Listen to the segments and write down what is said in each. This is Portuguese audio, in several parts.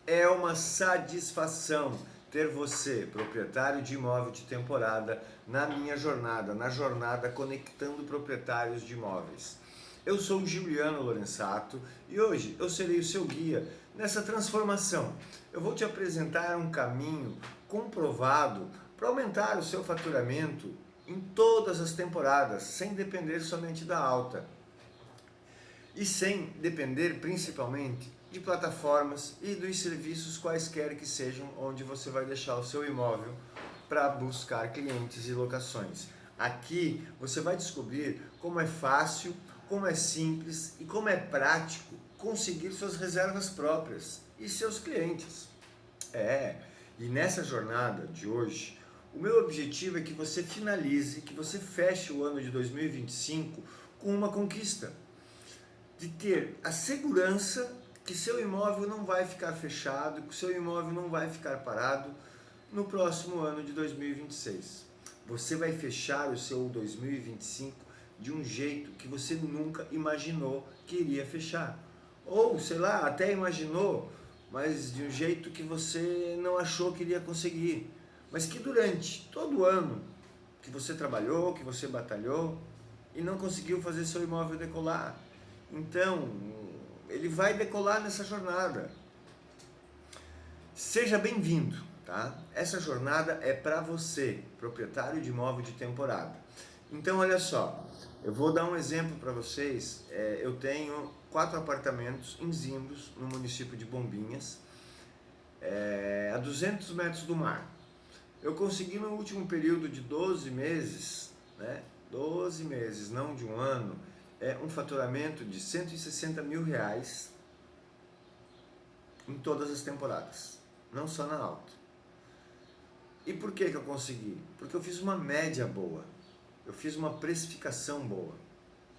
É uma satisfação ter você, proprietário de imóvel de temporada, na minha jornada, na jornada conectando proprietários de imóveis. Eu sou o Giuliano Lorenzato e hoje eu serei o seu guia nessa transformação. Eu vou te apresentar um caminho comprovado para aumentar o seu faturamento em todas as temporadas, sem depender somente da alta e sem depender principalmente de plataformas e dos serviços quaisquer que sejam onde você vai deixar o seu imóvel para buscar clientes e locações. Aqui você vai descobrir como é fácil, como é simples e como é prático conseguir suas reservas próprias e seus clientes. E nessa jornada de hoje, o meu objetivo é que você finalize, que você feche o ano de 2025 com uma conquista de ter a segurança que seu imóvel não vai ficar fechado, que seu imóvel não vai ficar parado no próximo ano de 2026. Você vai fechar o seu 2025 de um jeito que você nunca imaginou que iria fechar. Ou, sei lá, até imaginou, mas de um jeito que você não achou que iria conseguir. Mas que durante todo o ano que você trabalhou, que você batalhou e não conseguiu fazer seu imóvel decolar. Então, ele vai decolar nessa jornada. Seja bem-vindo, tá? Essa jornada é para você, proprietário de imóvel de temporada. Então, olha só, eu vou dar um exemplo para vocês. Eu tenho 4 apartamentos em Zimbros, no município de Bombinhas, a 200 metros do mar. Eu consegui no último período de 12 meses, né? 12 meses, não de um ano, um faturamento de R$160 mil em todas as temporadas, não só na alta. E por que eu consegui? Porque eu fiz uma média boa, eu fiz uma precificação boa,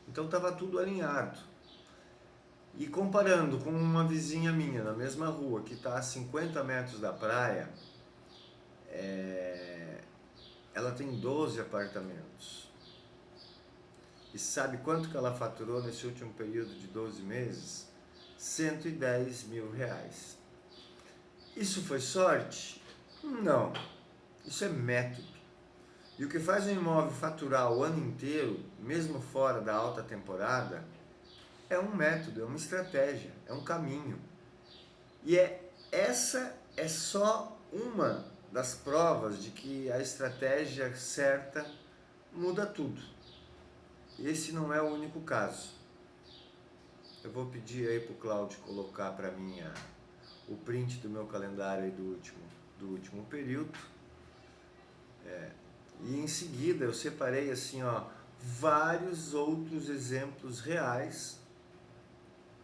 então estava tudo alinhado. E comparando com uma vizinha minha na mesma rua, que está a 50 metros da praia, ela tem 12 apartamentos. E sabe quanto que ela faturou nesse último período de 12 meses? R$110 mil. Isso foi sorte? Não. Isso é método. E o que faz um imóvel faturar o ano inteiro, mesmo fora da alta temporada, é um método, é uma estratégia, é um caminho. E essa é só uma das provas de que a estratégia certa muda tudo. Esse não é o único caso. Eu vou pedir aí para o Cláudio colocar para mim o print do meu calendário aí do último período. E em seguida eu separei assim, vários outros exemplos reais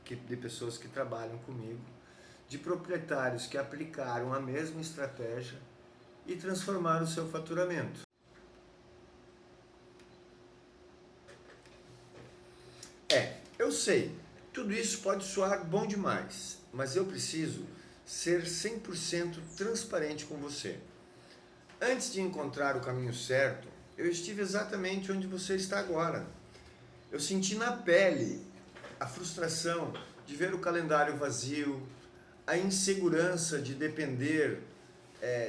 de pessoas que trabalham comigo, de proprietários que aplicaram a mesma estratégia e transformaram o seu faturamento. Eu sei, tudo isso pode soar bom demais, mas eu preciso ser 100% transparente com você. Antes de encontrar o caminho certo, eu estive exatamente onde você está agora. Eu senti na pele a frustração de ver o calendário vazio, a insegurança de depender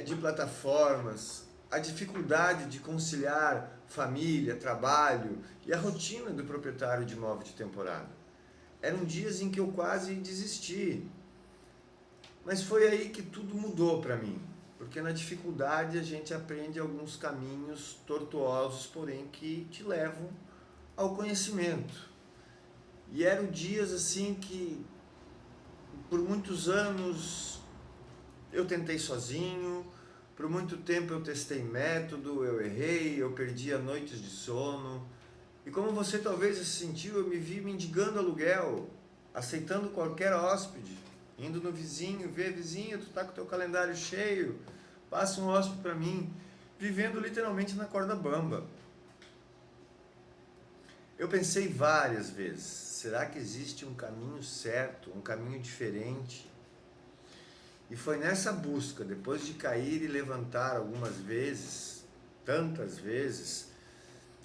de plataformas, a dificuldade de conciliar família, trabalho e a rotina do proprietário de imóvel de temporada. Eram dias em que eu quase desisti, mas foi aí que tudo mudou para mim, porque na dificuldade a gente aprende alguns caminhos tortuosos, porém que te levam ao conhecimento. E eram dias assim que por muitos anos eu tentei sozinho, por muito tempo eu testei método, eu errei, eu perdia noites de sono. E como você talvez se sentiu, eu me vi mendigando aluguel, aceitando qualquer hóspede, indo no vizinho, ver vizinho, tu tá com o teu calendário cheio, passa um hóspede para mim, vivendo literalmente na corda bamba. Eu pensei várias vezes, será que existe um caminho certo, um caminho diferente? E foi nessa busca, depois de cair e levantar algumas vezes, tantas vezes,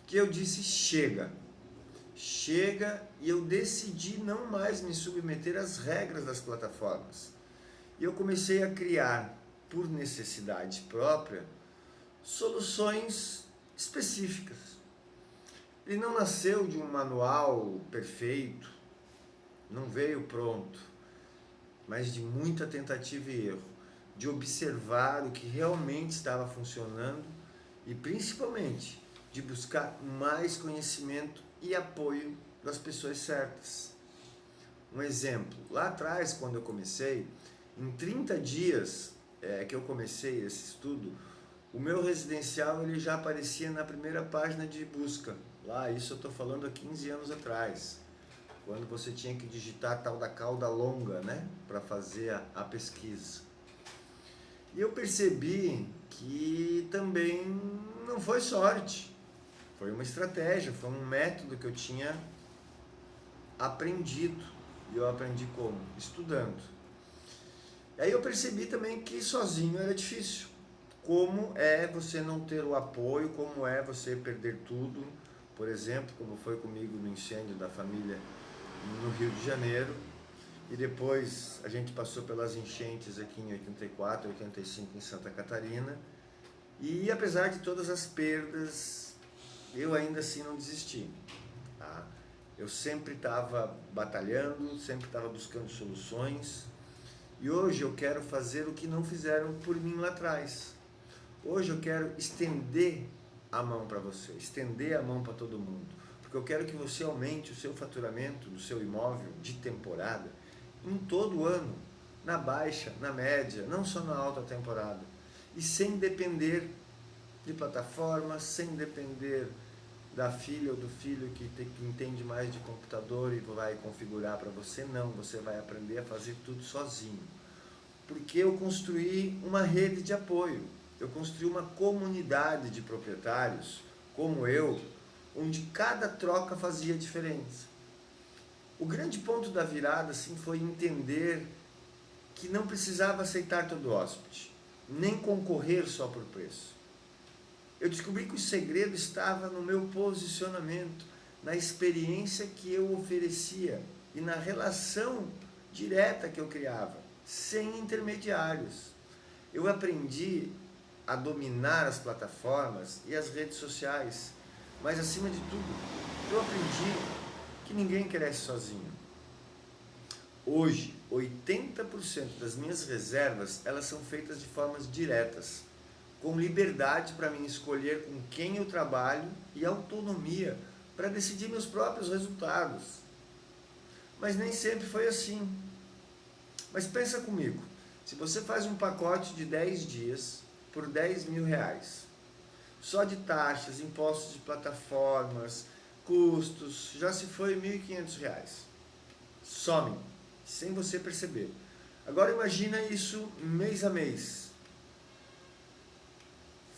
que eu disse chega. Chega, e eu decidi não mais me submeter às regras das plataformas. E eu comecei a criar, por necessidade própria, soluções específicas. Ele não nasceu de um manual perfeito, não veio pronto, mas de muita tentativa e erro, de observar o que realmente estava funcionando e principalmente de buscar mais conhecimento e apoio das pessoas certas. Um exemplo, lá atrás, quando eu comecei, em 30 dias que eu comecei esse estudo, o meu residencial ele já aparecia na primeira página de busca. Lá, isso eu estou falando há 15 anos atrás, quando você tinha que digitar a tal da cauda longa, né, para fazer a pesquisa. E eu percebi que também não foi sorte, foi uma estratégia, foi um método que eu tinha aprendido. E eu aprendi como? Estudando. E aí eu percebi também que sozinho era difícil. Como é você não ter o apoio, como é você perder tudo, por exemplo, como foi comigo no incêndio da família no Rio de Janeiro, e depois a gente passou pelas enchentes aqui em 84, 85 em Santa Catarina, e apesar de todas as perdas, eu ainda assim não desisti. Tá? Eu sempre estava batalhando, sempre estava buscando soluções, e hoje eu quero fazer o que não fizeram por mim lá atrás. Hoje eu quero estender a mão para você, estender a mão para todo mundo, porque eu quero que você aumente o seu faturamento do seu imóvel de temporada em todo o ano, na baixa, na média, não só na alta temporada, e sem depender de plataformas, sem depender da filha ou do filho que entende mais de computador e vai configurar para você. Não, você vai aprender a fazer tudo sozinho, porque eu construí uma rede de apoio. Eu construí uma comunidade de proprietários, como eu, onde cada troca fazia diferença. O grande ponto da virada, assim, foi entender que não precisava aceitar todo hóspede, nem concorrer só por preço. Eu descobri que o segredo estava no meu posicionamento, na experiência que eu oferecia e na relação direta que eu criava, sem intermediários. Eu aprendi a dominar as plataformas e as redes sociais, mas acima de tudo, eu aprendi que ninguém cresce sozinho. Hoje, 80% das minhas reservas, elas são feitas de formas diretas, com liberdade para mim escolher com quem eu trabalho e autonomia para decidir meus próprios resultados. Mas nem sempre foi assim. Mas pensa comigo, se você faz um pacote de 10 dias por 10 mil reais, só de taxas, impostos de plataformas, custos, já se foi R$1.500. Some, sem você perceber. Agora imagina isso mês a mês.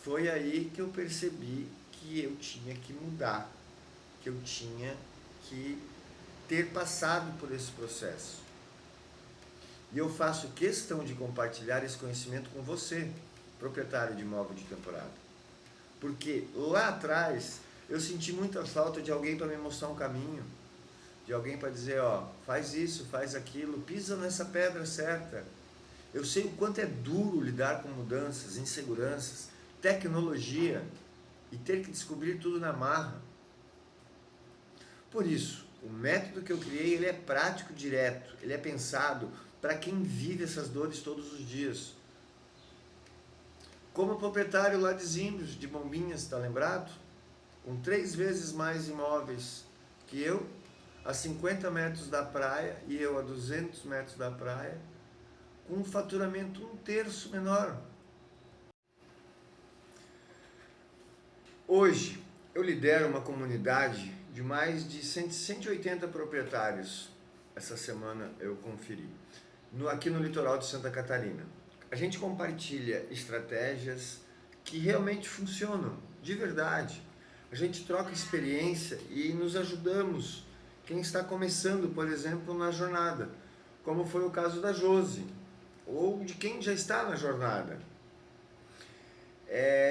Foi aí que eu percebi que eu tinha que mudar, que eu tinha que ter passado por esse processo. E eu faço questão de compartilhar esse conhecimento com você, proprietário de imóvel de temporada. Porque lá atrás eu senti muita falta de alguém para me mostrar um caminho, de alguém para dizer, ó, faz isso, faz aquilo, pisa nessa pedra certa. Eu sei o quanto é duro lidar com mudanças, inseguranças, tecnologia e ter que descobrir tudo na marra. Por isso, o método que eu criei, ele é prático, direto, ele é pensado para quem vive essas dores todos os dias. Como proprietário lá de Zimbros, de Bombinhas, está lembrado? Com 3 vezes mais imóveis que eu, a 50 metros da praia e eu a 200 metros da praia, com um faturamento 1/3 menor. Hoje, eu lidero uma comunidade de mais de 180 proprietários. Essa semana eu conferi. Aqui no litoral de Santa Catarina. A gente compartilha estratégias que realmente funcionam, de verdade. A gente troca experiência e nos ajudamos. Quem está começando, por exemplo, na jornada, como foi o caso da Josi, ou de quem já está na jornada.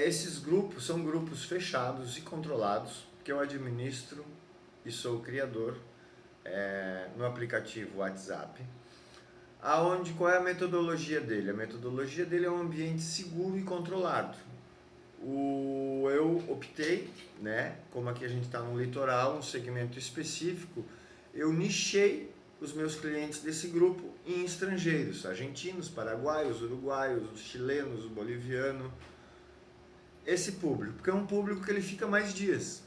Esses grupos são grupos fechados e controlados, que eu administro e sou o criador no aplicativo WhatsApp, Qual é a metodologia dele? A metodologia dele é um ambiente seguro e controlado. Eu optei, né, como aqui a gente está no litoral, um segmento específico, eu nichei os meus clientes desse grupo em estrangeiros, argentinos, paraguaios, uruguaios, chilenos, bolivianos, esse público, porque é um público que ele fica mais dias.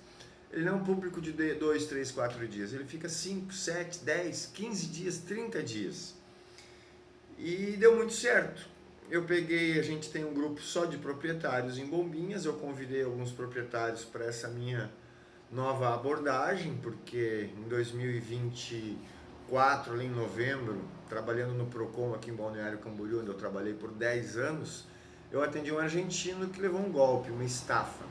Ele não é um público de 2, 3, 4 dias, ele fica 5, 7, 10, 15 dias, 30 dias. E deu muito certo. A gente tem um grupo só de proprietários em Bombinhas, eu convidei alguns proprietários para essa minha nova abordagem, porque em 2024, ali em novembro, trabalhando no Procon aqui em Balneário Camboriú, onde eu trabalhei por 10 anos, eu atendi um argentino que levou um golpe, uma estafa.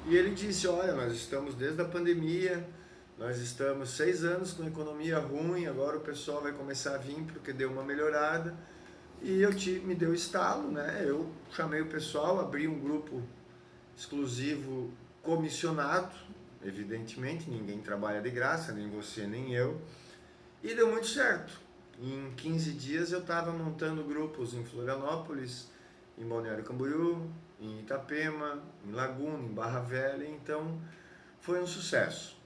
E ele disse, olha, nós estamos desde a pandemia, nós estamos 6 anos com economia ruim, agora o pessoal vai começar a vir porque deu uma melhorada. E me deu estalo, né? Eu chamei o pessoal, abri um grupo exclusivo comissionado, evidentemente, ninguém trabalha de graça, nem você, nem eu. E deu muito certo. Em 15 dias eu estava montando grupos em Florianópolis, em Balneário Camboriú, em Itapema, em Laguna, em Barra Velha, então foi um sucesso.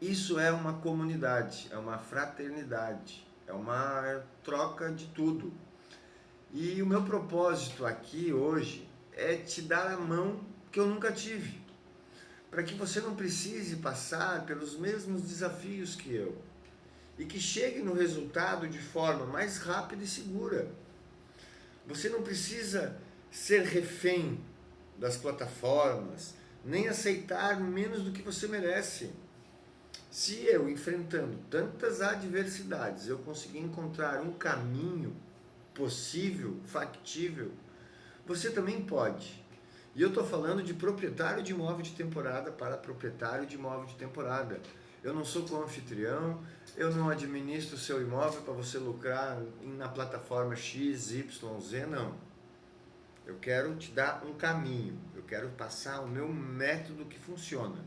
Isso é uma comunidade, é uma fraternidade, é uma troca de tudo. E o meu propósito aqui hoje é te dar a mão que eu nunca tive, para que você não precise passar pelos mesmos desafios que eu e que chegue no resultado de forma mais rápida e segura. Você não precisa ser refém das plataformas, nem aceitar menos do que você merece. Se eu, enfrentando tantas adversidades, eu conseguir encontrar um caminho possível, factível, você também pode. E eu estou falando de proprietário de imóvel de temporada para proprietário de imóvel de temporada. Eu não sou co-anfitrião, eu não administro o seu imóvel para você lucrar na plataforma X, Y, Z, não. Eu quero te dar um caminho, eu quero passar o meu método que funciona.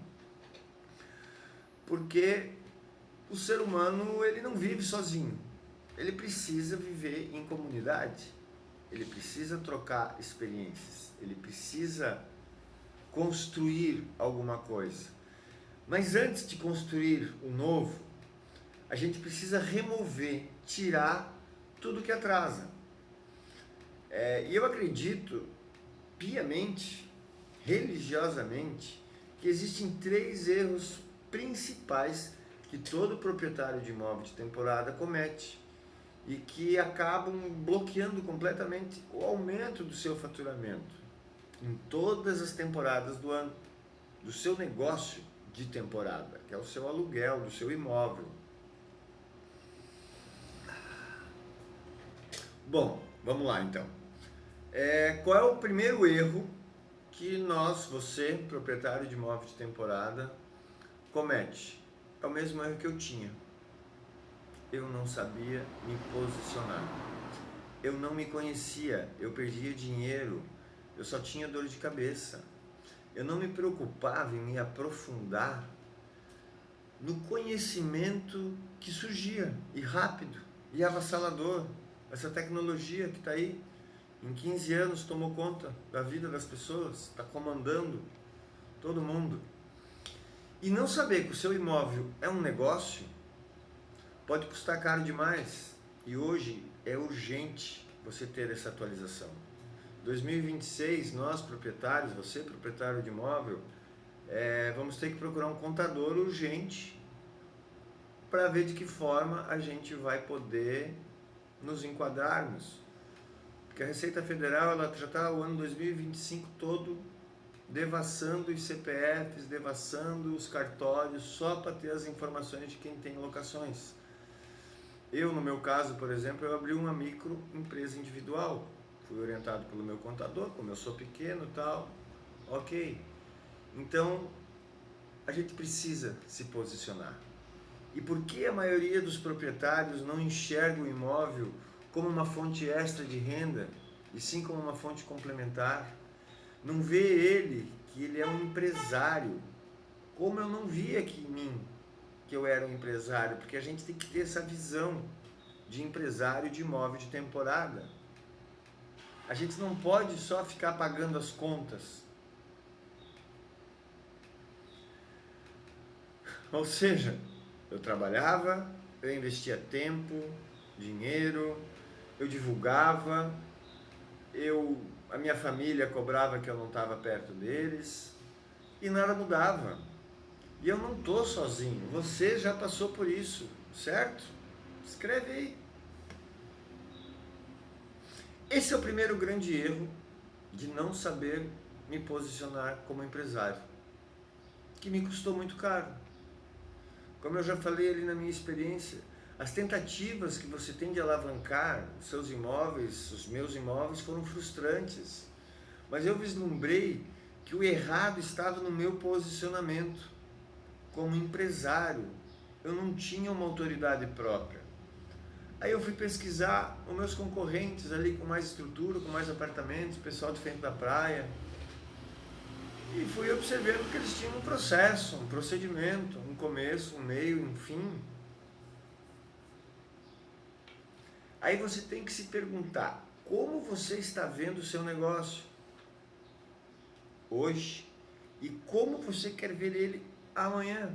Porque o ser humano, ele não vive sozinho. Ele precisa viver em comunidade, ele precisa trocar experiências, ele precisa construir alguma coisa. Mas antes de construir o novo, a gente precisa remover, tirar tudo que atrasa. E eu acredito piamente, religiosamente, que existem 3 erros principais que todo proprietário de imóvel de temporada comete e que acabam bloqueando completamente o aumento do seu faturamento em todas as temporadas do ano, do seu negócio de temporada, que é o seu aluguel, do seu imóvel. Bom, vamos lá então. Qual é o primeiro erro que você, proprietário de imóvel de temporada, comete? É o mesmo erro que eu tinha. Eu não sabia me posicionar. Eu não me conhecia, eu perdia dinheiro, eu só tinha dor de cabeça. Eu não me preocupava em me aprofundar no conhecimento que surgia, e rápido, e avassalador. Essa tecnologia que está aí, em 15 anos tomou conta da vida das pessoas, está comandando todo mundo. E não saber que o seu imóvel é um negócio pode custar caro demais. E hoje é urgente você ter essa atualização. 2026, nós proprietários, você proprietário de imóvel, vamos ter que procurar um contador urgente para ver de que forma a gente vai poder nos enquadrarmos. Porque a Receita Federal ela já está o ano 2025 todo devassando os CPFs, devassando os cartórios só para ter as informações de quem tem locações. Eu, no meu caso, por exemplo, eu abri uma microempresa individual. Fui orientado pelo meu contador, como eu sou pequeno e tal. Ok. Então, a gente precisa se posicionar. E por que a maioria dos proprietários não enxerga o imóvel como uma fonte extra de renda, e sim como uma fonte complementar? Não vê ele que ele é um empresário, como eu não via aqui em mim que eu era um empresário, porque a gente tem que ter essa visão de empresário de imóvel de temporada. A gente não pode só ficar pagando as contas. Ou seja, eu trabalhava, eu investia tempo, dinheiro, eu divulgava, a minha família cobrava que eu não estava perto deles e nada mudava. E eu não estou sozinho, você já passou por isso, certo? Escreve aí. Esse é o primeiro grande erro de não saber me posicionar como empresário, que me custou muito caro. Como eu já falei ali na minha experiência, as tentativas que você tem de alavancar os seus imóveis, os meus imóveis, foram frustrantes. Mas eu vislumbrei que o errado estava no meu posicionamento como empresário. Eu não tinha uma autoridade própria. Aí eu fui pesquisar os meus concorrentes ali com mais estrutura, com mais apartamentos, pessoal de frente da praia. E fui observando que eles tinham um processo, um procedimento, um começo, um meio, um fim. Aí você tem que se perguntar, como você está vendo o seu negócio hoje e como você quer ver ele amanhã.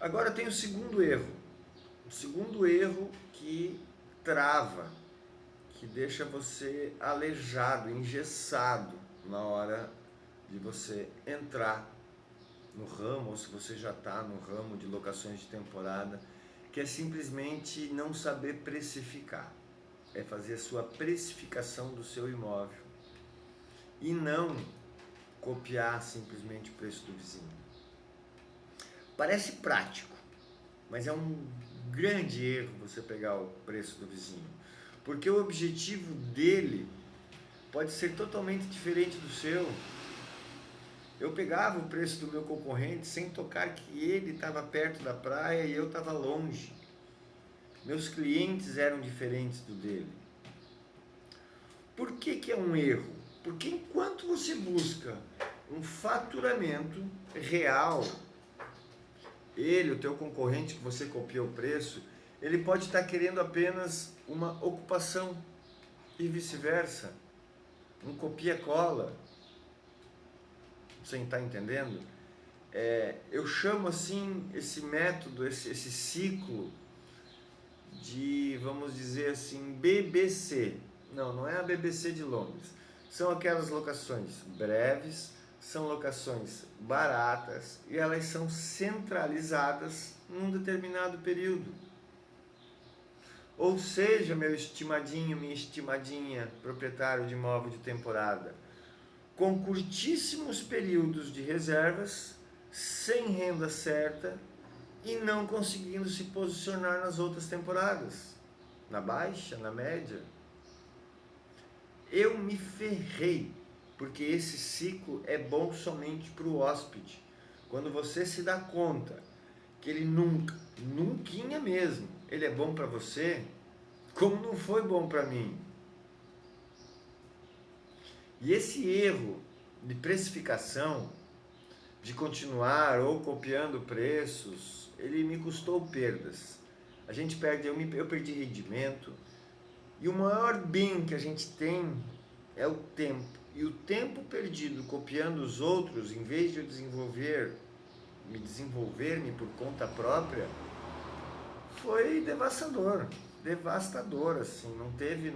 Agora tem o segundo erro. O segundo erro que trava, que deixa você aleijado, engessado na hora de você entrar no ramo, ou se você já está no ramo de locações de temporada, que é simplesmente não saber precificar. É fazer a sua precificação do seu imóvel e não copiar simplesmente o preço do vizinho. Parece prático, mas é um grande erro você pegar o preço do vizinho, porque o objetivo dele pode ser totalmente diferente do seu. Eu pegava o preço do meu concorrente sem tocar que ele estava perto da praia e eu estava longe. Meus clientes eram diferentes do dele. Por que é um erro? Porque enquanto você busca um faturamento real, ele, o teu concorrente que você copiou o preço, ele pode estar querendo apenas uma ocupação e vice-versa. Um copia-cola. Você está entendendo? Eu chamo assim esse método, esse ciclo de, vamos dizer assim, BBC. Não é a BBC de Londres. São aquelas locações breves, são locações baratas e elas são centralizadas num determinado período. Ou seja, meu estimadinho, minha estimadinha, proprietário de imóvel de temporada, com curtíssimos períodos de reservas, sem renda certa e não conseguindo se posicionar nas outras temporadas, na baixa, na média. Eu me ferrei, porque esse ciclo é bom somente para o hóspede. Quando você se dá conta que ele nunca mesmo, ele é bom para você, como não foi bom para mim. E esse erro de precificação, de continuar ou copiando preços, ele me custou perdas. A gente perde, eu perdi rendimento. E o maior bem que a gente tem é o tempo. E o tempo perdido copiando os outros, em vez de eu desenvolver-me por conta própria, foi devastador, assim, não teve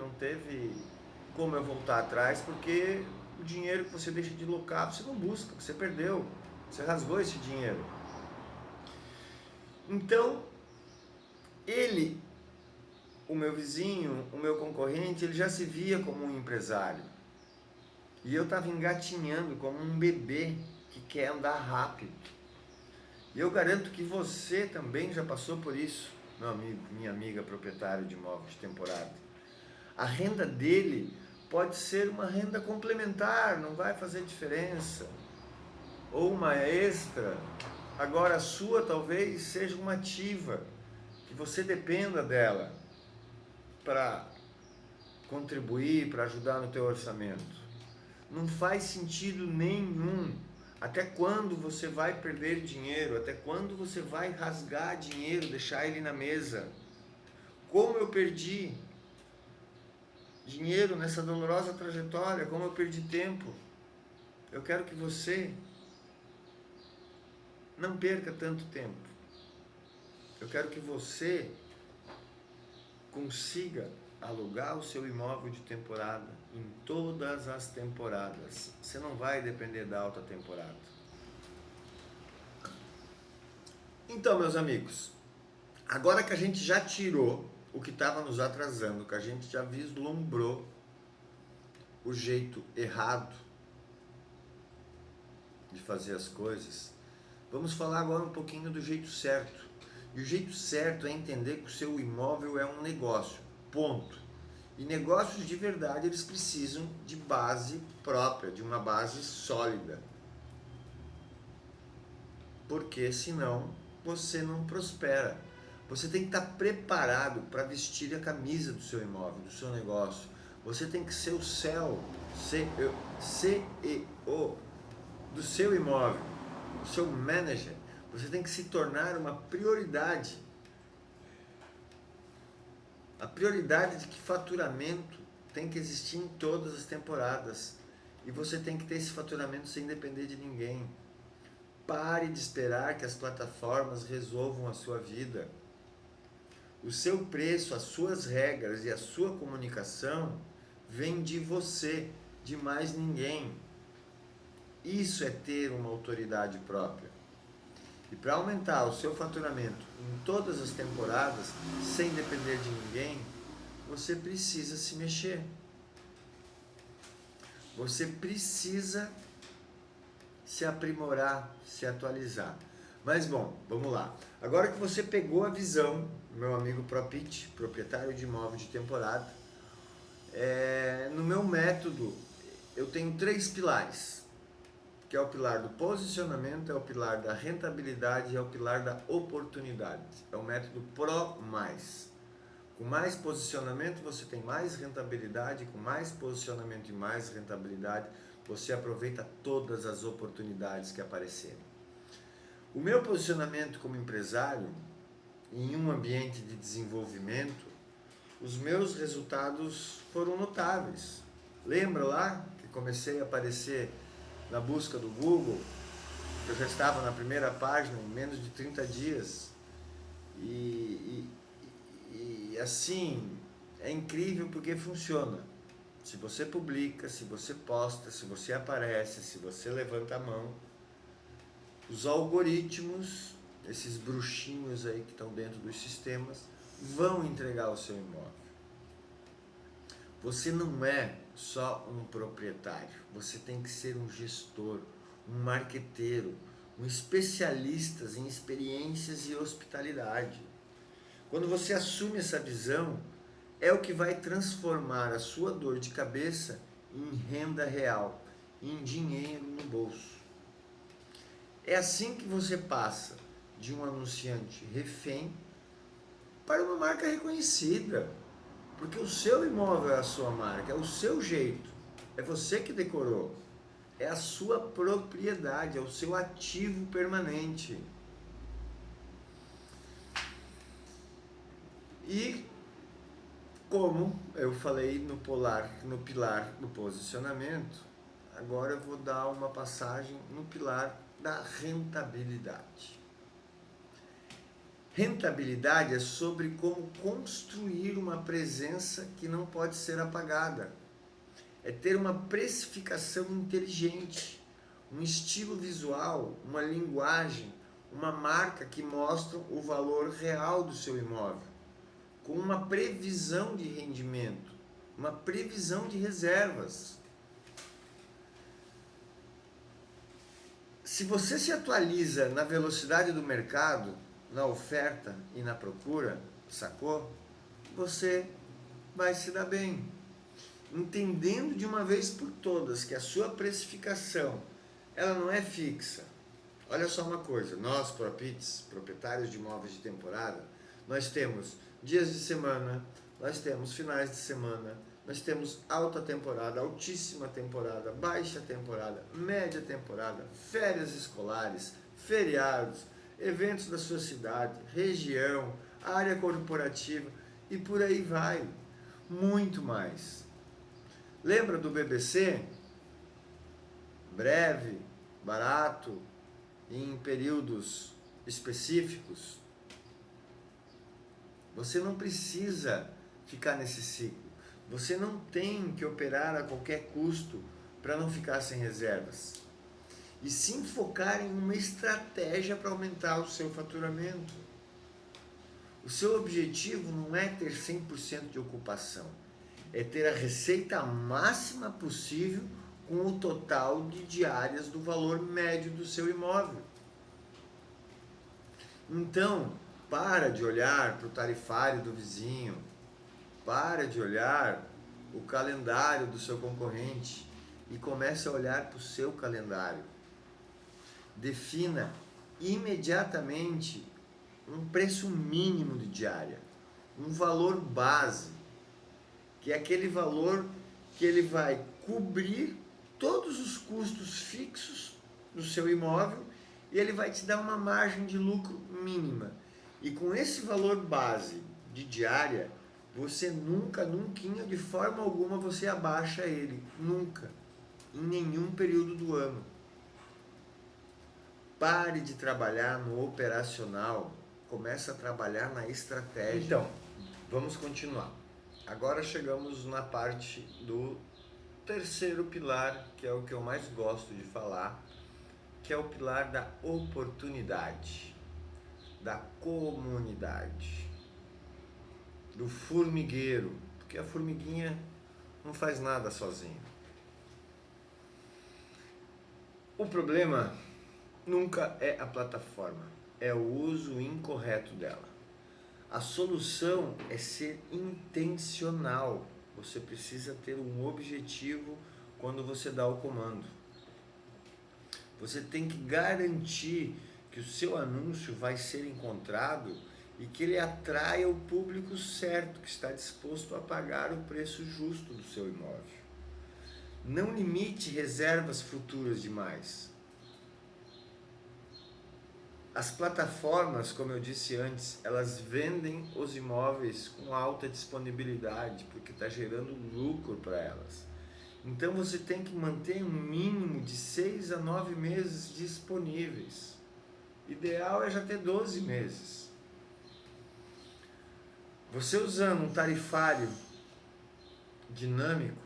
como eu voltar atrás, porque o dinheiro que você deixa de locar, você não busca, você perdeu, você rasgou esse dinheiro. Então, o meu vizinho, o meu concorrente, ele já se via como um empresário. E eu estava engatinhando como um bebê que quer andar rápido. E eu garanto que você também já passou por isso, meu amigo, minha amiga proprietária de imóvel de temporada. A renda dele pode ser uma renda complementar, não vai fazer diferença. Ou uma extra. Agora a sua talvez seja uma ativa, que você dependa dela para contribuir, para ajudar no teu orçamento. Não faz sentido nenhum Até quando você vai perder dinheiro? Até quando você vai rasgar dinheiro, deixar ele na mesa? Como eu perdi dinheiro nessa dolorosa trajetória? Como eu perdi tempo? Eu quero que você não perca tanto tempo. Eu quero que você consiga alugar o seu imóvel de temporada em todas as temporadas. Você não vai depender da alta temporada. Então, meus amigos, agora que a gente já tirou o que estava nos atrasando, que a gente já vislumbrou o jeito errado de fazer as coisas, vamos falar agora um pouquinho do jeito certo. E o jeito certo é entender que o seu imóvel é um negócio, ponto. E negócios de verdade, eles precisam de base própria, de uma base sólida. Porque senão você não prospera. Você tem que estar preparado para vestir a camisa do seu imóvel, do seu negócio. Você tem que ser o CEO do seu imóvel, o seu manager. Você tem que se tornar uma prioridade. A prioridade de que faturamento tem que existir em todas as temporadas. E você tem que ter esse faturamento sem depender de ninguém. Pare de esperar que as plataformas resolvam a sua vida. O seu preço, as suas regras e a sua comunicação vem de você, de mais ninguém. Isso é ter uma autoridade própria. E para aumentar o seu faturamento em todas as temporadas, sem depender de ninguém, você precisa se mexer. Você precisa se aprimorar, se atualizar. Mas bom, vamos lá. Agora que você pegou a visão, meu amigo ProPitch, proprietário de imóvel de temporada, no meu método eu tenho 3 pilares, que é o pilar do posicionamento, é o pilar da rentabilidade e é o pilar da oportunidade. É o método Pro Mais. Com mais posicionamento você tem mais rentabilidade, com mais posicionamento e mais rentabilidade você aproveita todas as oportunidades que aparecerem. O meu posicionamento como empresário, em um ambiente de desenvolvimento, os meus resultados foram notáveis. Lembra lá que comecei a aparecer na busca do Google? Eu já estava na primeira página em menos de 30 dias. E assim, é incrível porque funciona. Se você publica, se você posta, se você aparece, se você levanta a mão, os algoritmos, esses bruxinhos aí que estão dentro dos sistemas, vão entregar o seu imóvel. Você não é só um proprietário, você tem que ser um gestor, um marqueteiro, um especialista em experiências e hospitalidade. Quando você assume essa visão, é o que vai transformar a sua dor de cabeça em renda real, em dinheiro no bolso. É assim que você passa de um anunciante refém para uma marca reconhecida. Porque o seu imóvel é a sua marca, é o seu jeito, é você que decorou, é a sua propriedade, é o seu ativo permanente. E como eu falei no pilar do posicionamento, agora eu vou dar uma passagem no pilar da rentabilidade. Rentabilidade é sobre como construir uma presença que não pode ser apagada. É ter uma precificação inteligente, um estilo visual, uma linguagem, uma marca que mostram o valor real do seu imóvel, com uma previsão de rendimento, uma previsão de reservas. Se você se atualiza na velocidade do mercado, na oferta e na procura, sacou? Você vai se dar bem. Entendendo de uma vez por todas que a sua precificação, ela não é fixa. Olha só uma coisa, nós, ProPitch, proprietários de imóveis de temporada, nós temos dias de semana, nós temos finais de semana, Nós temos alta temporada, altíssima temporada, baixa temporada, média temporada, férias escolares, feriados, eventos da sua cidade, região, área corporativa e por aí vai. Muito mais. Lembra do BBC? Breve, barato, em períodos específicos. Você não precisa ficar nesse ciclo. Você não tem que operar a qualquer custo para não ficar sem reservas. E sim focar em uma estratégia para aumentar o seu faturamento. O seu objetivo não é ter 100% de ocupação, é ter a receita máxima possível com o total de diárias do valor médio do seu imóvel. Então, para de olhar para o tarifário do vizinho, para de olhar o calendário do seu concorrente e comece a olhar para o seu calendário. Defina imediatamente um preço mínimo de diária, um valor base, que é aquele valor que ele vai cobrir todos os custos fixos do seu imóvel e ele vai te dar uma margem de lucro mínima. E com esse valor base de diária, você nunca, de forma alguma, você abaixa ele. Nunca. Em nenhum período do ano. Pare de trabalhar no operacional. Comece a trabalhar na estratégia. Então, vamos continuar. Agora chegamos na parte do terceiro pilar, que é o que eu mais gosto de falar, que é o pilar da oportunidade, da comunidade, do formigueiro, porque a formiguinha não faz nada sozinha. O problema nunca é a plataforma, é o uso incorreto dela. A solução é ser intencional. Você precisa ter um objetivo quando você dá o comando. Você tem que garantir que o seu anúncio vai ser encontrado e que ele atraia o público certo, que está disposto a pagar o preço justo do seu imóvel. Não limite reservas futuras demais. As plataformas, como eu disse antes, elas vendem os imóveis com alta disponibilidade, porque está gerando lucro para elas. Então você tem que manter um mínimo de 6 a 9 meses disponíveis. Ideal é já ter 12 meses. Você usando um tarifário dinâmico,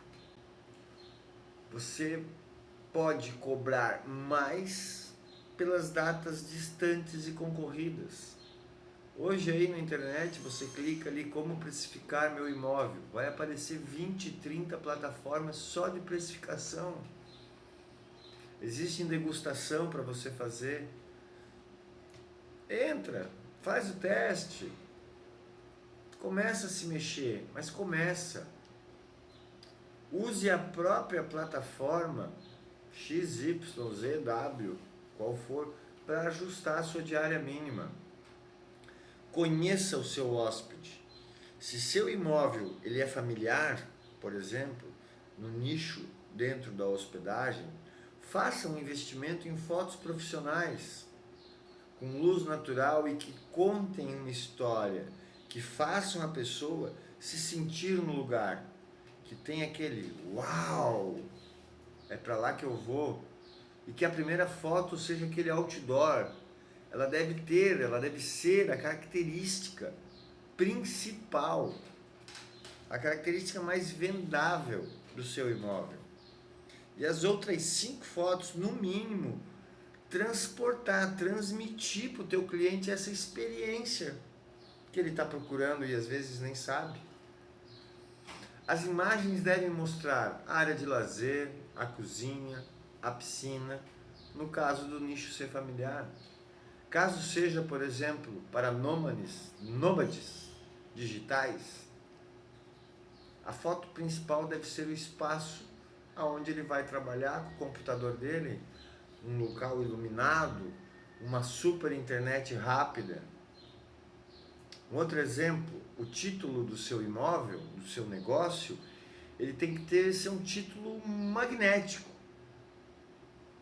você pode cobrar mais pelas datas distantes e concorridas. Hoje aí na internet você clica ali como precificar meu imóvel, vai aparecer 20, 30 plataformas só de precificação. Existe degustação para você fazer. Entra, faz o teste, começa a se mexer, mas começa. Use a própria plataforma XYZW, qual for, para ajustar a sua diária mínima. Conheça o seu hóspede. Se seu imóvel ele é familiar, por exemplo, no nicho dentro da hospedagem, faça um investimento em fotos profissionais, com luz natural e que contem uma história, que façam a pessoa se sentir no lugar, que tem aquele uau, é para lá que eu vou, e que a primeira foto seja aquele outdoor. Ela deve ser a característica principal, a característica mais vendável do seu imóvel. E as outras 5 fotos, no mínimo, transmitir para o teu cliente essa experiência que ele está procurando e às vezes nem sabe. As imagens devem mostrar a área de lazer, a cozinha, a piscina, no caso do nicho ser familiar. Caso seja, por exemplo, para nômades digitais, a foto principal deve ser o espaço onde ele vai trabalhar com o computador dele, um local iluminado, uma super internet rápida. Um outro exemplo, o título do seu imóvel, do seu negócio, ele tem que ser um título magnético.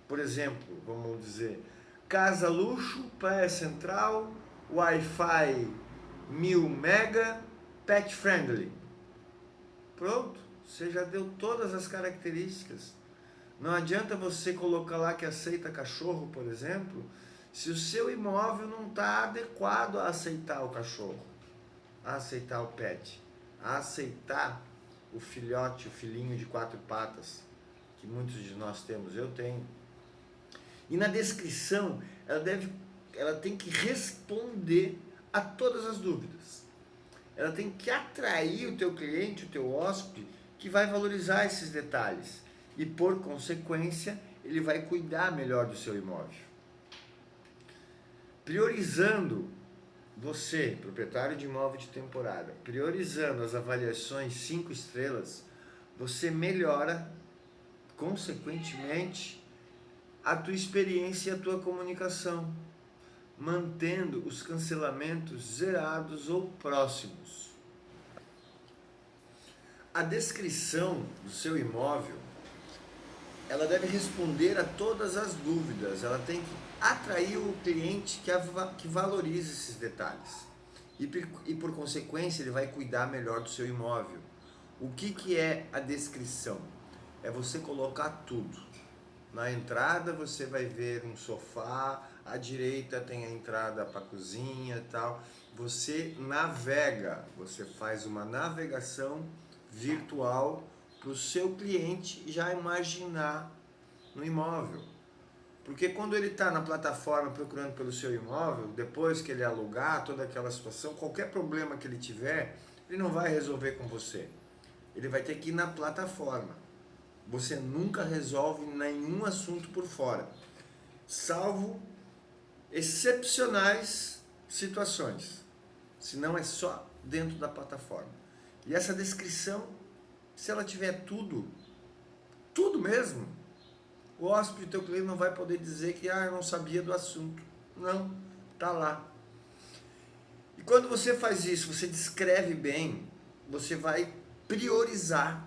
Por exemplo, vamos dizer, casa luxo, praia central, Wi-Fi 1000 mega, pet friendly. Pronto, você já deu todas as características. Não adianta você colocar lá que aceita cachorro, por exemplo, se o seu imóvel não está adequado a aceitar o cachorro, a aceitar o pet, a aceitar o filhote, o filhinho de 4 patas, que muitos de nós temos, eu tenho. E na descrição, ela tem que responder a todas as dúvidas. Ela tem que atrair o teu cliente, o teu hóspede, que vai valorizar esses detalhes. E por consequência, ele vai cuidar melhor do seu imóvel. Priorizando você, proprietário de imóvel de temporada, priorizando as avaliações 5 estrelas, você melhora, consequentemente, a tua experiência e a tua comunicação, mantendo os cancelamentos zerados ou próximos. A descrição do seu imóvel, ela deve responder a todas as dúvidas, ela tem que atrair o cliente que valorize esses detalhes. E por consequência, ele vai cuidar melhor do seu imóvel. O que é a descrição? É você colocar tudo. Na entrada você vai ver um sofá, à direita tem a entrada para a cozinha e tal. Você navega, você faz uma navegação virtual para o seu cliente já imaginar no imóvel. Porque quando ele está na plataforma procurando pelo seu imóvel, depois que ele alugar toda aquela situação, qualquer problema que ele tiver, ele não vai resolver com você. Ele vai ter que ir na plataforma. Você nunca resolve nenhum assunto por fora, salvo excepcionais situações. Senão é só dentro da plataforma. E essa descrição, se ela tiver tudo mesmo, o hóspede, teu cliente não vai poder dizer que eu não sabia do assunto. Não, tá lá. E quando você faz isso, você descreve bem, você vai priorizar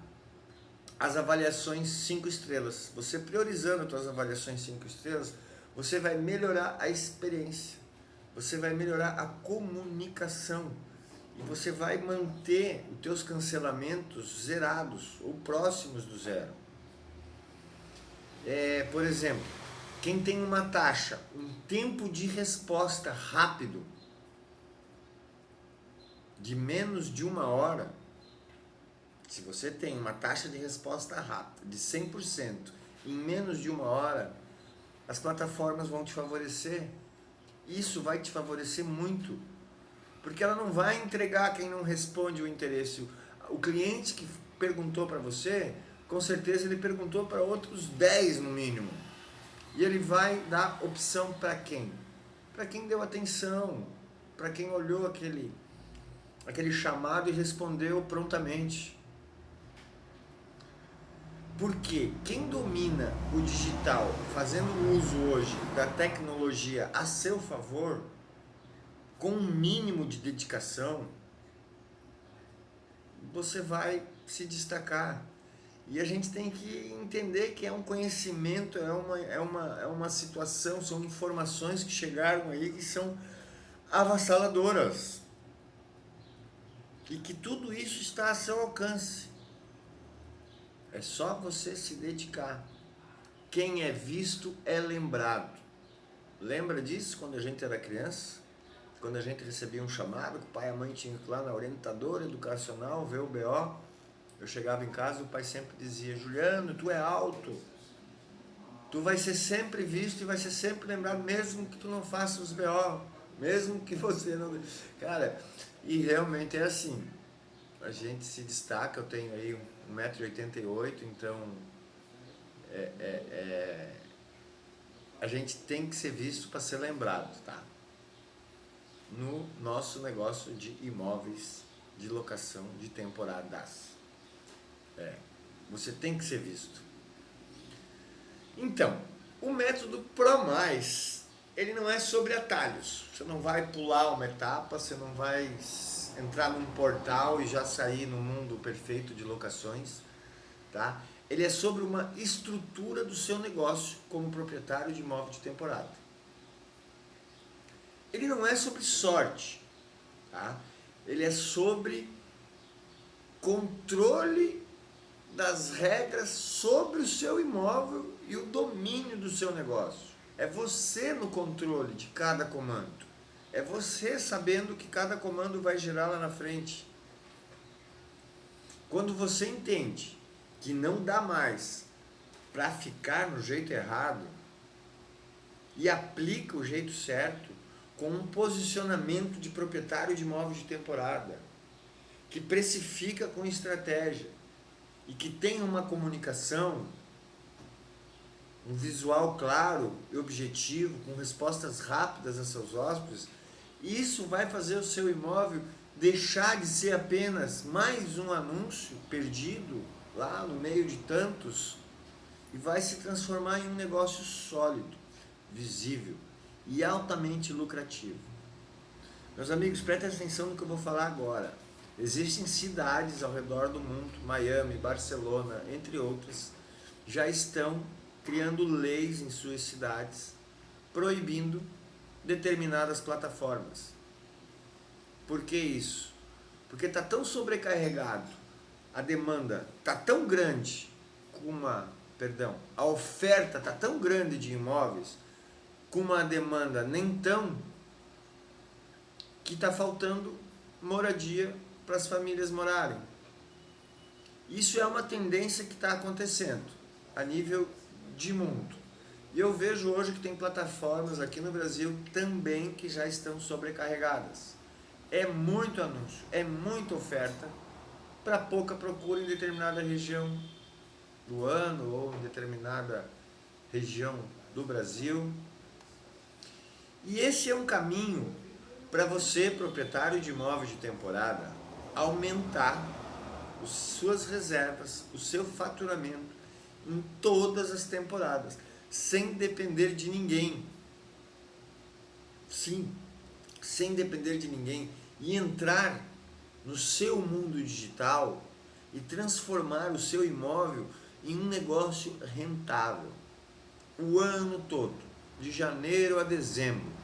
as avaliações 5 estrelas. Você priorizando as suas avaliações 5 estrelas, você vai melhorar a experiência, você vai melhorar a comunicação e você vai manter os teus cancelamentos zerados ou próximos do zero. Por exemplo, quem tem uma taxa, um tempo de resposta rápido de menos de 1 hora, se você tem uma taxa de resposta rápida de 100% em menos de 1 hora, as plataformas vão te favorecer. Isso vai te favorecer muito, porque ela não vai entregar quem não responde o interesse. O cliente que perguntou para você, com certeza ele perguntou para outros 10 no mínimo. E ele vai dar opção para quem? Para quem deu atenção, para quem olhou aquele chamado e respondeu prontamente. Porque quem domina o digital, fazendo uso hoje da tecnologia a seu favor, com um mínimo de dedicação, você vai se destacar. E a gente tem que entender que é um conhecimento, é uma situação, são informações que chegaram aí que são avassaladoras. E que tudo isso está a seu alcance. É só você se dedicar. Quem é visto é lembrado. Lembra disso quando a gente era criança? Quando a gente recebia um chamado, que o pai e a mãe tinham que ir lá na orientadora educacional, ver o BO. Eu chegava em casa e o pai sempre dizia: Juliano, tu é alto. Tu vai ser sempre visto e vai ser sempre lembrado, mesmo que tu não faça os BO. Mesmo que você não... Cara, e realmente é assim. A gente se destaca, eu tenho aí 1,88 m, então a gente tem que ser visto para ser lembrado, tá? No nosso negócio de imóveis de locação de temporadas. Você tem que ser visto. Então, o método Pro+, ele não é sobre atalhos. Você não vai pular uma etapa, você não vai entrar num portal e já sair no mundo perfeito de locações. tá? Ele é sobre uma estrutura do seu negócio como proprietário de imóvel de temporada. Ele não é sobre sorte, tá? Ele é sobre controle das regras sobre o seu imóvel e o domínio do seu negócio. É você no controle de cada comando. É você sabendo que cada comando vai gerar lá na frente. Quando você entende que não dá mais para ficar no jeito errado e aplica o jeito certo com um posicionamento de proprietário de imóvel de temporada, que precifica com estratégia e que tem uma comunicação, um visual claro e objetivo, com respostas rápidas a seus hóspedes, isso vai fazer o seu imóvel deixar de ser apenas mais um anúncio perdido lá no meio de tantos e vai se transformar em um negócio sólido, visível e altamente lucrativo. Meus amigos, prestem atenção no que eu vou falar agora. Existem cidades ao redor do mundo, Miami, Barcelona, entre outras, já estão criando leis em suas cidades proibindo determinadas plataformas. Por que isso? Porque está tão sobrecarregado, a demanda está tão grande, a oferta está tão grande de imóveis, com uma demanda nem tão, que está faltando moradia para as famílias morarem. Isso é uma tendência que está acontecendo a nível de mundo. E eu vejo hoje que tem plataformas aqui no Brasil também que já estão sobrecarregadas. É muito anúncio, é muita oferta para pouca procura em determinada região do ano ou em determinada região do Brasil. E esse é um caminho para você, proprietário de imóvel de temporada, aumentar as suas reservas, o seu faturamento em todas as temporadas, sem depender de ninguém. Sim, sem depender de ninguém, e entrar no seu mundo digital e transformar o seu imóvel em um negócio rentável o ano todo, de janeiro a dezembro.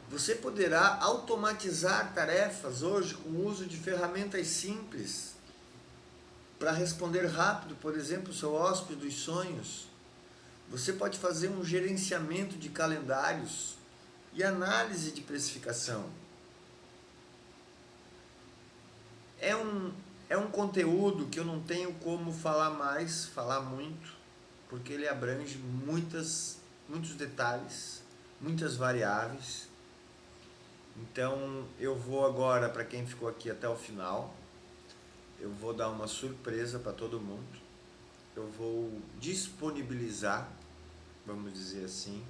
Você poderá automatizar tarefas hoje com o uso de ferramentas simples para responder rápido, por exemplo, o seu hóspede dos sonhos. Você pode fazer um gerenciamento de calendários e análise de precificação. É um conteúdo que eu não tenho como falar muito, porque ele abrange muitos detalhes, muitas variáveis. Então eu vou agora, para quem ficou aqui até o final, eu vou dar uma surpresa para todo mundo. Eu vou disponibilizar, vamos dizer assim.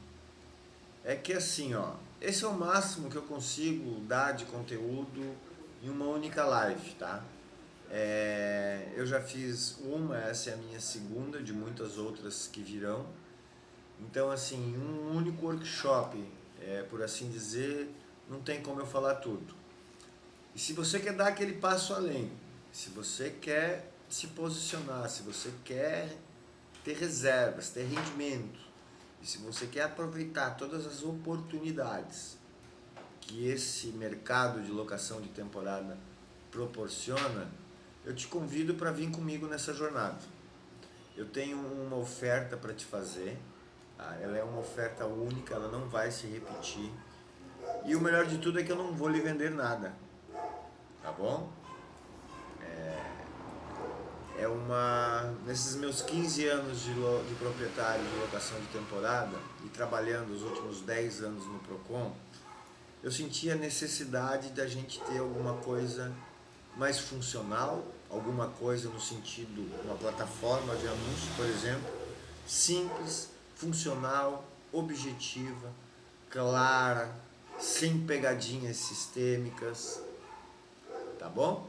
É que assim, ó, esse é o máximo que eu consigo dar de conteúdo em uma única live, tá? Eu já fiz essa é a minha segunda de muitas outras que virão. Então, assim, um único workshop, por assim dizer, não tem como eu falar tudo. E se você quer dar aquele passo além, se você quer se posicionar, se você quer ter reservas, ter rendimento, e se você quer aproveitar todas as oportunidades que esse mercado de locação de temporada proporciona, eu te convido para vir comigo nessa jornada. Eu tenho uma oferta para te fazer, tá? Ela é uma oferta única, ela não vai se repetir. E o melhor de tudo é que eu não vou lhe vender nada, tá bom? Nesses meus 15 anos de proprietário de locação de temporada e trabalhando os últimos 10 anos no Procon, eu senti a necessidade da gente ter alguma coisa mais funcional, alguma coisa no sentido, uma plataforma de anúncio, por exemplo, simples, funcional, objetiva, clara, sem pegadinhas sistêmicas, tá bom?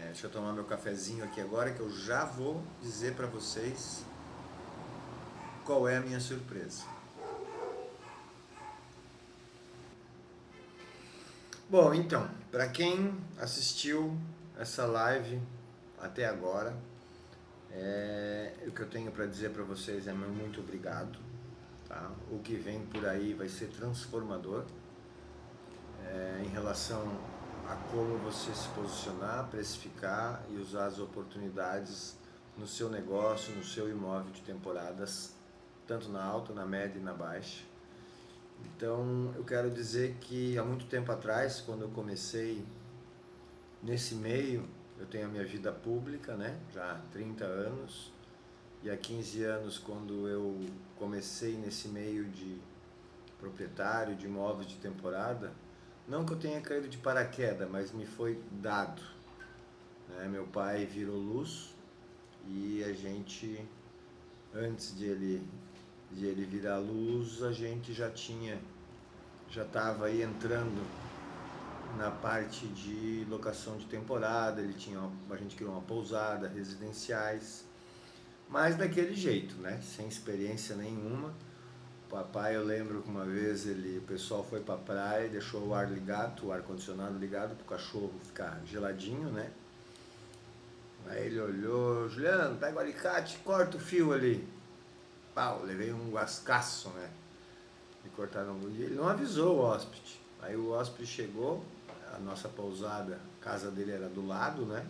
Deixa eu tomar meu cafezinho aqui agora, que eu já vou dizer para vocês qual é a minha surpresa. Bom, então, para quem assistiu essa live até agora, o que eu tenho para dizer para vocês é meu muito obrigado. Tá? O que vem por aí vai ser transformador em relação a como você se posicionar, precificar e usar as oportunidades no seu negócio, no seu imóvel de temporadas, tanto na alta, na média e na baixa. Então, eu quero dizer que há muito tempo atrás, quando eu comecei nesse meio, eu tenho a minha vida pública, né? Já há 30 anos. E há 15 anos, quando eu comecei nesse meio de proprietário de imóveis de temporada, não que eu tenha caído de paraquedas, mas me foi dado, né? Meu pai virou luz e a gente, antes de ele virar luz, a gente já estava aí entrando na parte de locação de temporada. A gente criou uma pousada, residenciais, mas daquele jeito, né? Sem experiência nenhuma. O papai, eu lembro que uma vez o pessoal foi pra praia e deixou o ar ligado, o ar-condicionado ligado para o cachorro ficar geladinho, né? Aí ele olhou: Juliano, pega o alicate e corta o fio ali. Pau, levei um guascaço, né? E cortaram o fio. Ele não avisou o hóspede. Aí o hóspede chegou, a nossa pousada, a casa dele era do lado, né?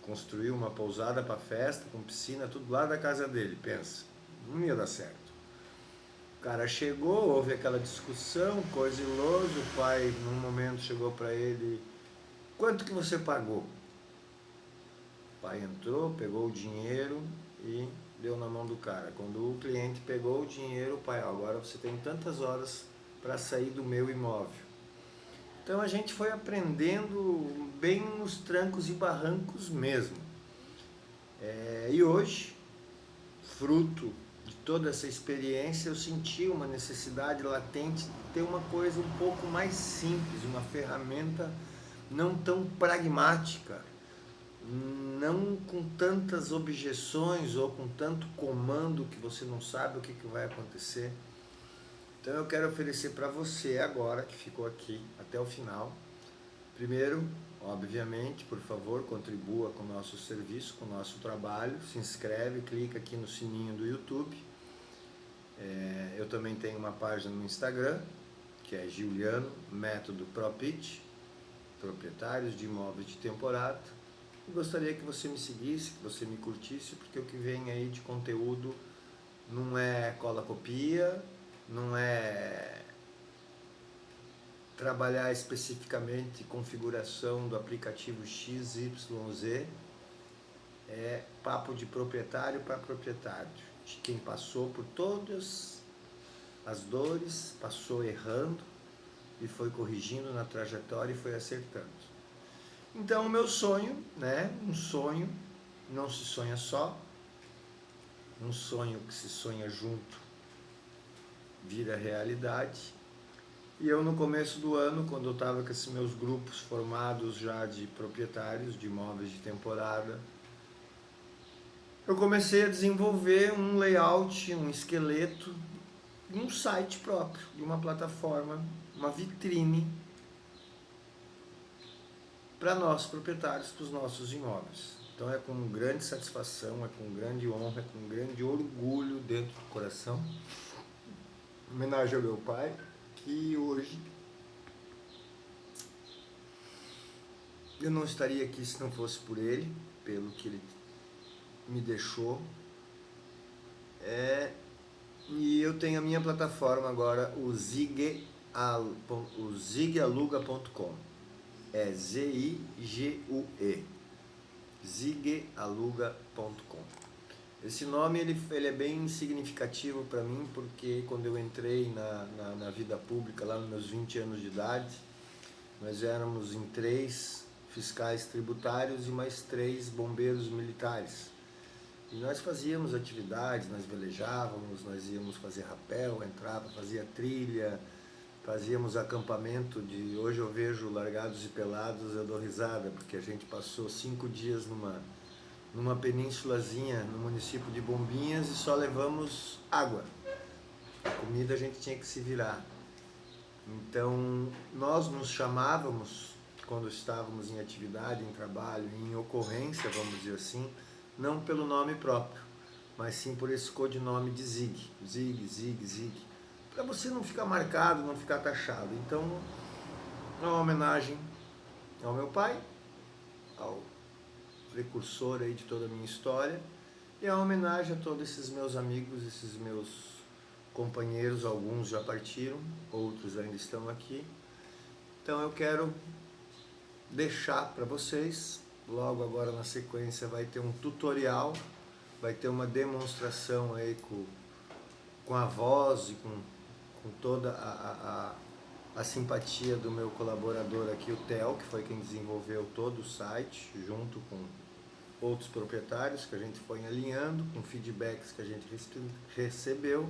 Construiu uma pousada para festa, com piscina, tudo lá da casa dele, pensa. Não ia dar certo. O cara chegou, houve aquela discussão, coisa iloso, o pai num momento chegou para ele: quanto que você pagou? O pai entrou, pegou o dinheiro e deu na mão do cara. Quando o cliente pegou o dinheiro, o pai: agora você tem tantas horas para sair do meu imóvel. Então a gente foi aprendendo bem nos trancos e barrancos mesmo. E hoje, fruto de toda essa experiência, eu senti uma necessidade latente de ter uma coisa um pouco mais simples, uma ferramenta não tão pragmática, não com tantas objeções ou com tanto comando que você não sabe o que vai acontecer. Então eu quero oferecer para você agora, que ficou aqui até o final. Primeiro, obviamente, por favor, contribua com o nosso serviço, com o nosso trabalho. Se inscreve, clica aqui no sininho do YouTube. Eu também tenho uma página no Instagram, que é Juliano Método ProPitch, proprietários de imóveis de temporada. E gostaria que você me seguisse, que você me curtisse, porque o que vem aí de conteúdo não é cola-copia, não é trabalhar especificamente configuração do aplicativo XYZ, é papo de proprietário para proprietário, de quem passou por todas as dores, passou errando e foi corrigindo na trajetória e foi acertando. Então o meu sonho, né, um sonho não se sonha só, um sonho que se sonha junto vira realidade. E eu, no começo do ano, quando eu estava com esses meus grupos formados já de proprietários de imóveis de temporada, eu comecei a desenvolver um layout, um esqueleto de um site próprio, de uma plataforma, uma vitrine para nós proprietários, para os nossos imóveis. Então é com grande satisfação, é com grande honra, é com grande orgulho dentro do coração, homenagem ao meu pai, que hoje eu não estaria aqui se não fosse por ele, pelo que ele me deixou. E eu tenho a minha plataforma agora, o zigaluga.com. É Z-I-G-U-E, zigaluga.com. Esse nome ele é bem significativo para mim, porque quando eu entrei na vida pública, lá nos meus 20 anos de idade, nós éramos em 3 fiscais tributários e mais 3 bombeiros militares. E nós fazíamos atividades, nós velejávamos, nós íamos fazer rapel, entrava, fazia trilha, fazíamos acampamento de... Hoje eu vejo Largados e Pelados, eu dou risada, porque a gente passou 5 dias numa penínsulazinha no município de Bombinhas e só levamos água. A comida a gente tinha que se virar. Então, nós nos chamávamos, quando estávamos em atividade, em trabalho, em ocorrência, vamos dizer assim, não pelo nome próprio, mas sim por esse codinome de Zig, Zig, Zig, Zig, para você não ficar marcado, não ficar taxado. Então, é uma homenagem ao meu pai, ao precursor aí de toda a minha história, e é uma homenagem a todos esses meus amigos, esses meus companheiros, alguns já partiram, outros ainda estão aqui. Então eu quero deixar para vocês, logo agora na sequência vai ter um tutorial, vai ter uma demonstração aí com a voz e com toda a simpatia do meu colaborador aqui, o Theo, que foi quem desenvolveu todo o site, junto com outros proprietários que a gente foi alinhando, com feedbacks que a gente recebeu,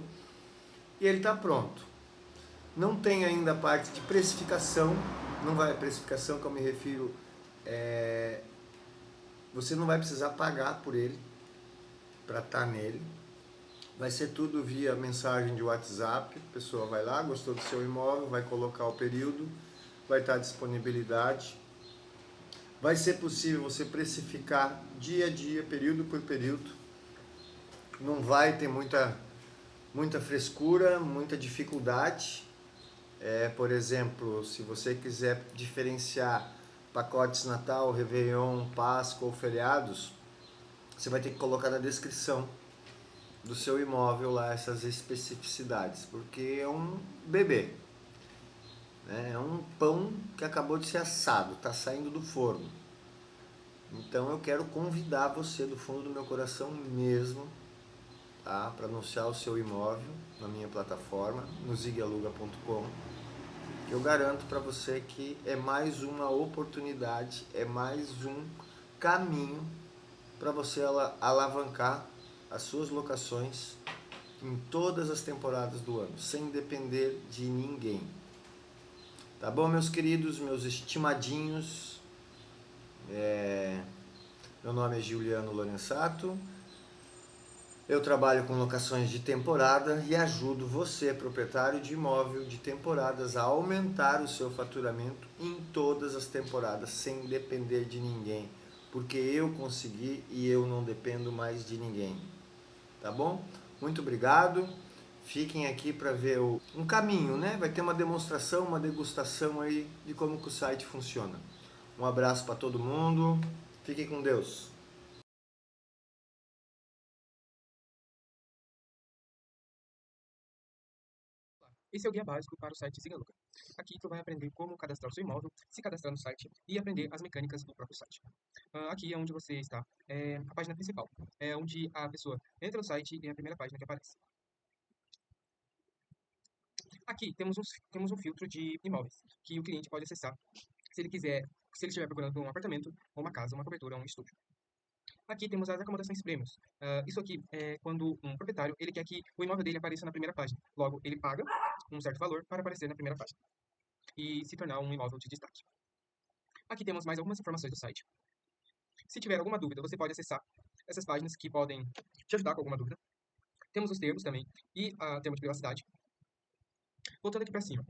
e ele está pronto. Não tem ainda a parte de precificação, não vai a precificação que eu me refiro, você não vai precisar pagar por ele, para estar nele. Vai ser tudo via mensagem de WhatsApp, a pessoa vai lá, gostou do seu imóvel, vai colocar o período, vai estar a disponibilidade. Vai ser possível você precificar dia a dia, período por período. Não vai ter muita frescura, muita dificuldade. Por exemplo, se você quiser diferenciar pacotes Natal, Réveillon, Páscoa ou feriados, você vai ter que colocar na descrição do seu imóvel lá essas especificidades, porque é um bebê, né? É um pão que acabou de ser assado, está saindo do forno. Então eu quero convidar você do fundo do meu coração mesmo, tá? Para anunciar o seu imóvel na minha plataforma, no zigaluga.com. Eu garanto para você que é mais uma oportunidade, é mais um caminho para você alavancar as suas locações em todas as temporadas do ano, sem depender de ninguém. Tá bom, meus queridos, meus estimadinhos? Meu nome é Giuliano Lorenzato. Eu trabalho com locações de temporada e ajudo você, proprietário de imóvel de temporadas, a aumentar o seu faturamento em todas as temporadas, sem depender de ninguém. Porque eu consegui e eu não dependo mais de ninguém. Tá bom? Muito obrigado. Fiquem aqui para ver um caminho, né? Vai ter uma demonstração, uma degustação aí de como que o site funciona. Um abraço para todo mundo. Fiquem com Deus. Esse é o guia básico para o site Siga Lucra. Aqui tu vai aprender como cadastrar o seu imóvel, se cadastrar no site e aprender as mecânicas do próprio site. Aqui é onde você está, é a página principal, é onde a pessoa entra no site e é a primeira página que aparece. Aqui temos um filtro de imóveis que o cliente pode acessar se ele quiser, se ele estiver procurando por um apartamento, ou uma casa, uma cobertura ou um estúdio. Aqui temos as acomodações prêmios. Isso aqui é quando um proprietário ele quer que o imóvel dele apareça na primeira página. Logo, ele paga um certo valor para aparecer na primeira página e se tornar um imóvel de destaque. Aqui temos mais algumas informações do site. Se tiver alguma dúvida, você pode acessar essas páginas que podem te ajudar com alguma dúvida. Temos os termos também e a termo de privacidade. Voltando aqui para cima,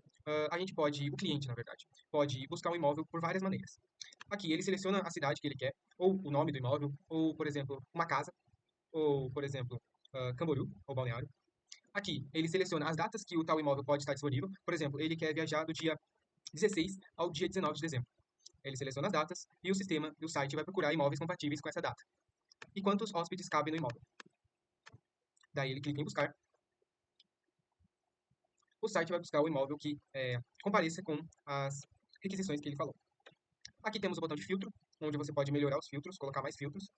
o cliente, na verdade, pode buscar um imóvel por várias maneiras. Aqui ele seleciona a cidade que ele quer, ou o nome do imóvel, ou, por exemplo, uma casa, ou, por exemplo, Camboriú, ou Balneário. Aqui ele seleciona as datas que o tal imóvel pode estar disponível. Por exemplo, ele quer viajar do dia 16 ao dia 19 de dezembro. Ele seleciona as datas e o sistema do site vai procurar imóveis compatíveis com essa data. E quantos hóspedes cabem no imóvel. Daí ele clica em buscar. O site vai buscar o imóvel que compareça com as requisições que ele falou. Aqui temos o botão de filtro, onde você pode melhorar os filtros, colocar mais filtros.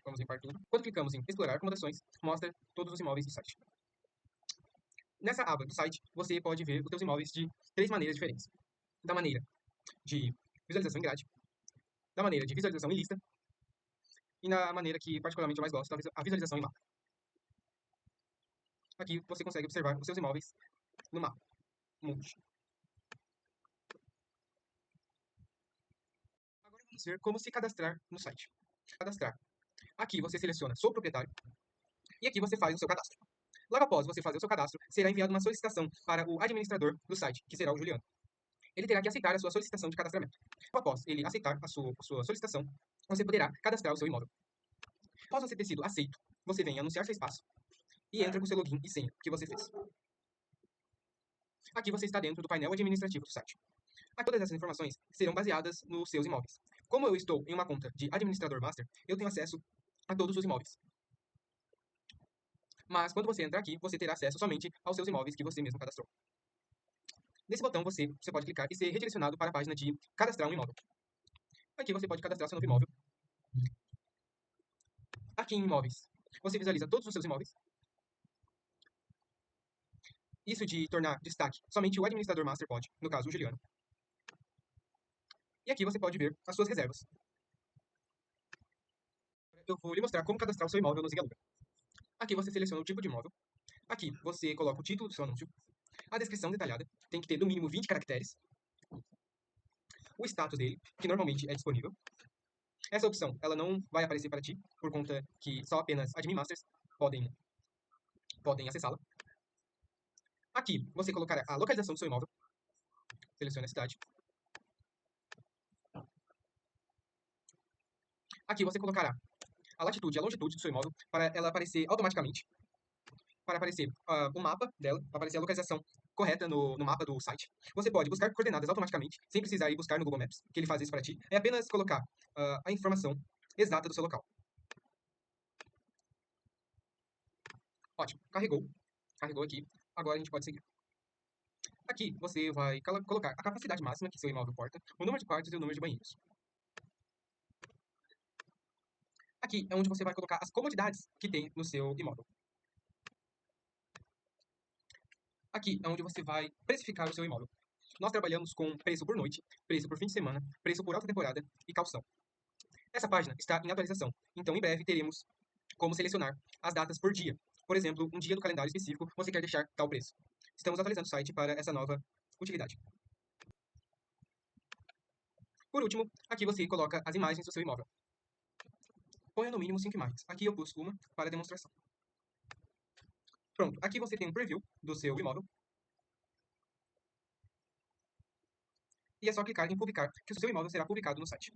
Vamos limpar tudo. Quando clicamos em explorar acomodações, mostra todos os imóveis do site. Nessa aba do site, você pode ver os seus imóveis de três maneiras diferentes. Da maneira de visualização em grade, da maneira de visualização em lista e na maneira que particularmente eu mais gosto, a visualização em mapa. Aqui você consegue observar os seus imóveis no mapa. Multi. Agora vamos ver como se cadastrar no site. Cadastrar. Aqui você seleciona Sou proprietário e aqui você faz o seu cadastro. Logo após você fazer o seu cadastro, será enviada uma solicitação para o administrador do site, que será o Juliano. Ele terá que aceitar a sua solicitação de cadastramento. Após ele aceitar a sua solicitação, você poderá cadastrar o seu imóvel. Após você ter sido aceito, você vem anunciar seu espaço e entra com seu login e senha que você fez. Aqui você está dentro do painel administrativo do site. Aqui, todas essas informações serão baseadas nos seus imóveis. Como eu estou em uma conta de administrador master, eu tenho acesso a todos os imóveis. Mas quando você entrar aqui, você terá acesso somente aos seus imóveis que você mesmo cadastrou. Nesse botão você pode clicar e ser redirecionado para a página de cadastrar um imóvel. Aqui você pode cadastrar seu novo imóvel. Aqui em imóveis, você visualiza todos os seus imóveis. Isso de tornar destaque somente o administrador master pode, no caso o Juliano. E aqui você pode ver as suas reservas. Eu vou lhe mostrar como cadastrar o seu imóvel no Zig Aluga. Aqui você seleciona o tipo de imóvel. Aqui você coloca o título do seu anúncio. A descrição detalhada tem que ter no mínimo 20 caracteres. O status dele, que normalmente é disponível. Essa opção ela não vai aparecer para ti, por conta que só apenas admin masters podem acessá-la. Aqui você colocará a localização do seu imóvel. Selecione a cidade. Aqui você colocará a latitude e a longitude do seu imóvel para ela aparecer automaticamente. Para aparecer o mapa dela, para aparecer a localização correta no mapa do site. Você pode buscar coordenadas automaticamente, sem precisar ir buscar no Google Maps, que ele faz isso para ti. É apenas colocar a informação exata do seu local. Ótimo, carregou. Carregou aqui. Agora a gente pode seguir. Aqui você vai colocar a capacidade máxima que seu imóvel porta, o número de quartos e o número de banheiros. Aqui é onde você vai colocar as comodidades que tem no seu imóvel. Aqui é onde você vai precificar o seu imóvel. Nós trabalhamos com preço por noite, preço por fim de semana, preço por alta temporada e calção. Essa página está em atualização, então em breve teremos como selecionar as datas por dia. Por exemplo, um dia do calendário específico você quer deixar tal preço. Estamos atualizando o site para essa nova utilidade. Por último, aqui você coloca as imagens do seu imóvel. Ponha no mínimo 5 imagens. Aqui eu pus uma para demonstração. Pronto, aqui você tem um preview do seu imóvel. E é só clicar em publicar que o seu imóvel será publicado no site.